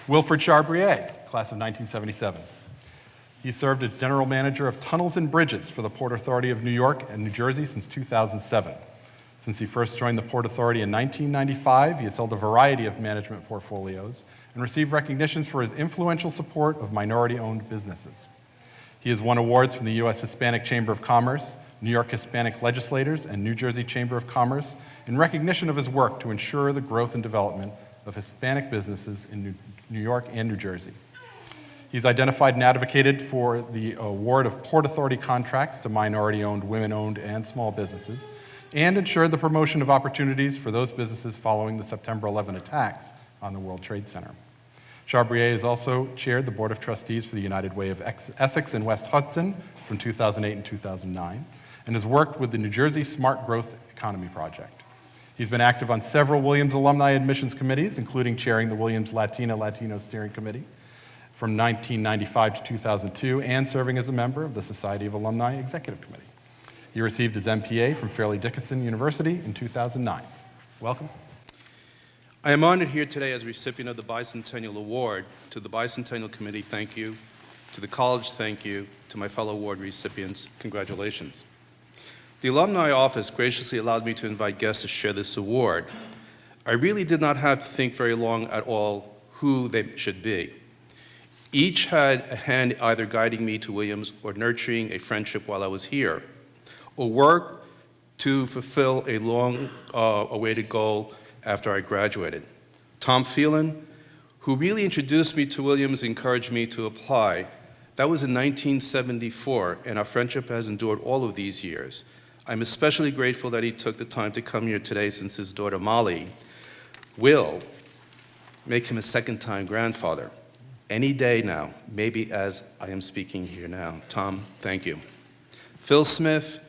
Wilfred Chabrier, class of 1977. He served as general manager of tunnels and bridges for the Port Authority of New York and New Jersey since 2007. Since he first joined the Port Authority in 1995, he has held a variety of management portfolios and received recognitions for his influential support of minority-owned businesses. He has won awards from the U.S. Hispanic Chamber of Commerce, New York Hispanic Legislators, and New Jersey Chamber of Commerce in recognition of his work to ensure the growth and development of Hispanic businesses in New York and New Jersey. He's identified and advocated for the award of Port Authority contracts to minority-owned, women-owned, and small businesses, and ensured the promotion of opportunities for those businesses following the September 11 attacks on the World Trade Center. Chabrier has also chaired the Board of Trustees for the United Way of Essex and West Hudson from 2008 and 2009, and has worked with the New Jersey Smart Growth Economy Project. He's been active on several Williams alumni admissions committees, including chairing the Williams Latina Latino Steering Committee from 1995 to 2002, and serving as a member of the Society of Alumni Executive Committee. He received his M.P.A. from Fairleigh Dickinson University in 2009. Welcome. I am honored here today as recipient of the Bicentennial Award. To the Bicentennial Committee, thank you. To the college, thank you. To my fellow award recipients, congratulations. The Alumni Office graciously allowed me to invite guests to share this award. I really did not have to think very long at all who they should be. Each had a hand either guiding me to Williams or nurturing a friendship while I was here, or work to fulfill a long-awaited goal after I graduated. Tom Phelan, who really introduced me to Williams, encouraged me to apply. That was in 1974, and our friendship has endured all of these years. I'm especially grateful that he took the time to come here today, since his daughter Molly will make him a second-time grandfather. Any day now, maybe as I am speaking here now. Tom, thank you. Phil Smith,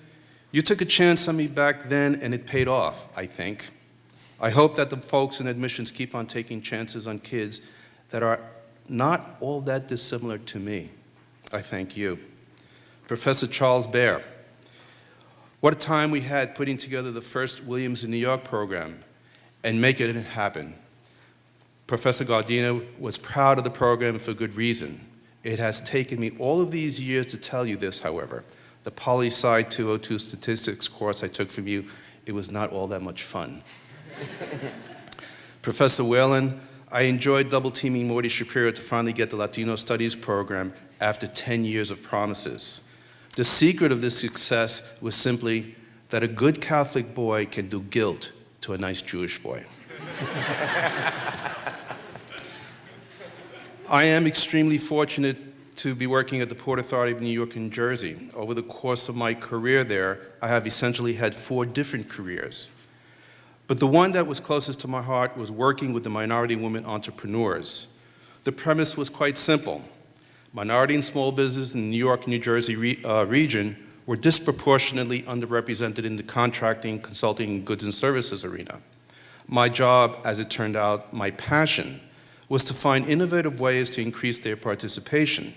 you took a chance on me back then, and it paid off, I think. I hope that the folks in admissions keep on taking chances on kids that are not all that dissimilar to me. I thank you. Professor Charles Baer, what a time we had putting together the first Williams in New York program and making it happen. Professor Gardino was proud of the program for good reason. It has taken me all of these years to tell you this, however. The Poli-Sci 202 statistics course I took from you, it was not all that much fun. Professor Whalen, I enjoyed double-teaming Morty Shapiro to finally get the Latino Studies program after 10 years of promises. The secret of this success was simply that a good Catholic boy can do guilt to a nice Jewish boy. I am extremely fortunate to be working at the Port Authority of New York and Jersey. Over the course of my career there, I have essentially had 4 different careers. But the one that was closest to my heart was working with the minority women entrepreneurs. The premise was quite simple. Minority and small business in the New York and New Jersey region were disproportionately underrepresented in the contracting, consulting, goods and services arena. My job, as it turned out, my passion, was to find innovative ways to increase their participation.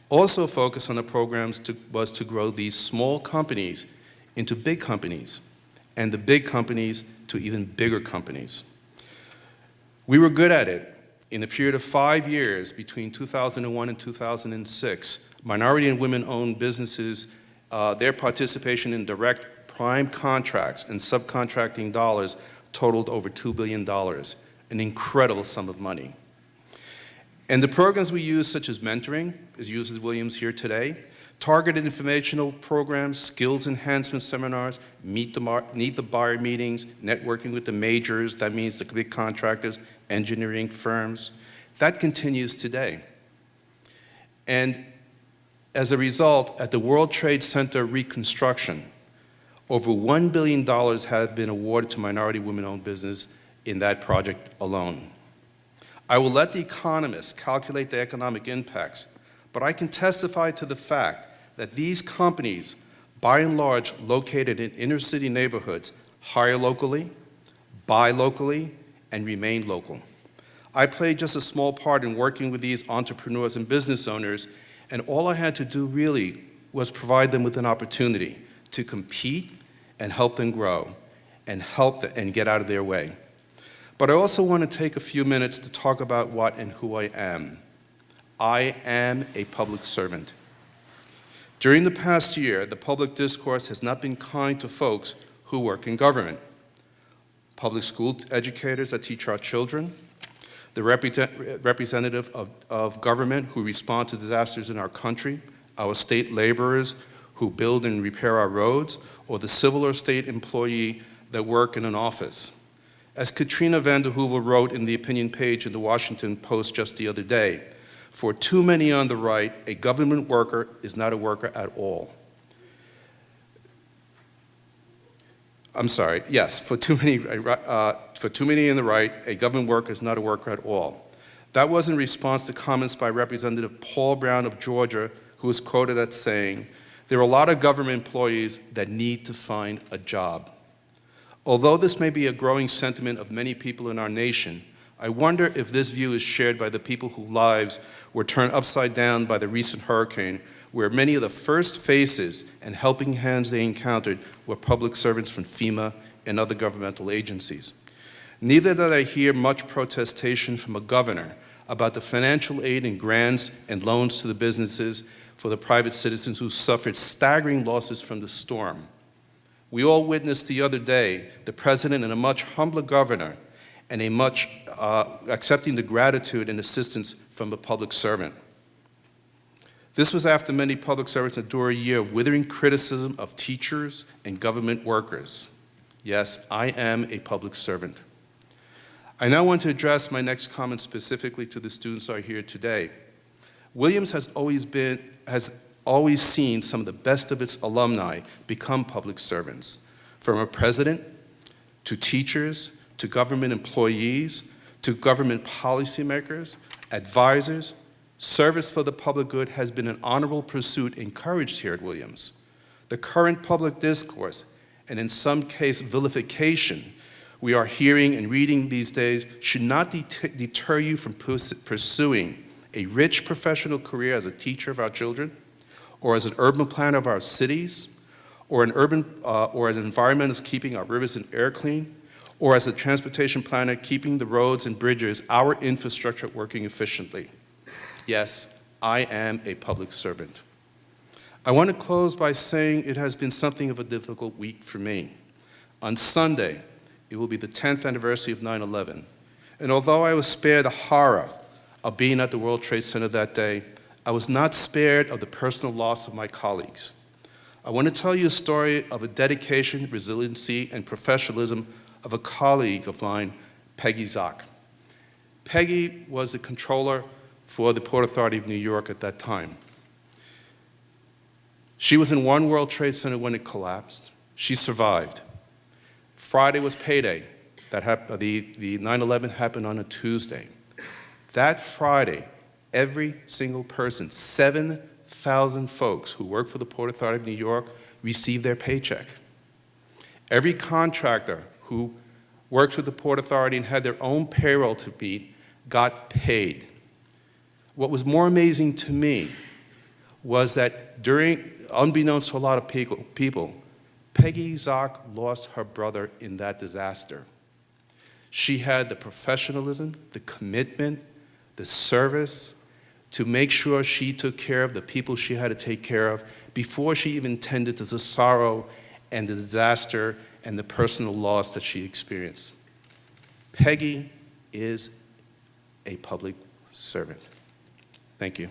Also focus on the programs was to grow these small companies into big companies, and the big companies to even bigger companies. We were good at it. In a period of 5 years, between 2001 and 2006, minority and women-owned businesses, their participation in direct prime contracts and subcontracting dollars totaled over $2 billion. An incredible sum of money. And the programs we use, such as mentoring, is used at Williams here today, targeted informational programs, skills enhancement seminars, meet the buyer meetings, networking with the majors, that means the big contractors, engineering firms, that continues today. And as a result, at the World Trade Center reconstruction, over $1 billion have been awarded to minority women-owned business in that project alone. I will let the economists calculate the economic impacts, but I can testify to the fact that these companies, by and large, located in inner city neighborhoods, hire locally, buy locally, and remain local. I played just a small part in working with these entrepreneurs and business owners, and all I had to do really was provide them with an opportunity to compete and help them grow and get out of their way. But I also want to take a few minutes to talk about what and who I am. I am a public servant. During the past year, the public discourse has not been kind to folks who work in government. Public school educators that teach our children, the representative of government who respond to disasters in our country, our state laborers who build and repair our roads, or the civil or state employee that work in an office. As Katrina Vanden Heuvel wrote in the opinion page in the Washington Post just the other day, for too many on the right, a government worker is not a worker at all. I'm sorry, yes, for too many in the right, a government worker is not a worker at all. That was in response to comments by Representative Paul Brown of Georgia, who was quoted as saying, "There are a lot of government employees that need to find a job." Although this may be a growing sentiment of many people in our nation, I wonder if this view is shared by the people whose lives were turned upside down by the recent hurricane, where many of the first faces and helping hands they encountered were public servants from FEMA and other governmental agencies. Neither did I hear much protestation from a governor about the financial aid and grants and loans to the businesses for the private citizens who suffered staggering losses from the storm. We all witnessed the other day the president and a much humbler governor and a much accepting the gratitude and assistance from a public servant. This was after many public servants endure a year of withering criticism of teachers and government workers. Yes, I am a public servant. I now want to address my next comment specifically to the students who are here today. Williams has always seen some of the best of its alumni become public servants, from a president to teachers to government employees to government policymakers, advisors. Service for the public good has been an honorable pursuit encouraged here at Williams. The current public discourse, and in some case vilification, we are hearing and reading these days should not deter you from pursuing a rich professional career as a teacher of our children, or as an urban planner of our cities, or an environmentalist keeping our rivers and air clean, or as a transportation planner keeping the roads and bridges, our infrastructure working efficiently. Yes, I am a public servant. I want to close by saying it has been something of a difficult week for me. On Sunday, it will be the 10th anniversary of 9/11, and although I was spared the horror of being at the World Trade Center that day, I was not spared of the personal loss of my colleagues. I want to tell you a story of a dedication, resiliency, and professionalism of a colleague of mine, Peggy Zock. Peggy was the controller for the Port Authority of New York at that time. She was in One World Trade Center when it collapsed. She survived. Friday was payday. The 9/11 happened on a Tuesday. That Friday, every single person, 7,000 folks who work for the Port Authority of New York received their paycheck. Every contractor who works with the Port Authority and had their own payroll to meet got paid. What was more amazing to me was that unbeknownst to a lot of people, Peggy Zock lost her brother in that disaster. She had the professionalism, the commitment, the service to make sure she took care of the people she had to take care of before she even tended to the sorrow and the disaster and the personal loss that she experienced. Peggy is a public servant. Thank you.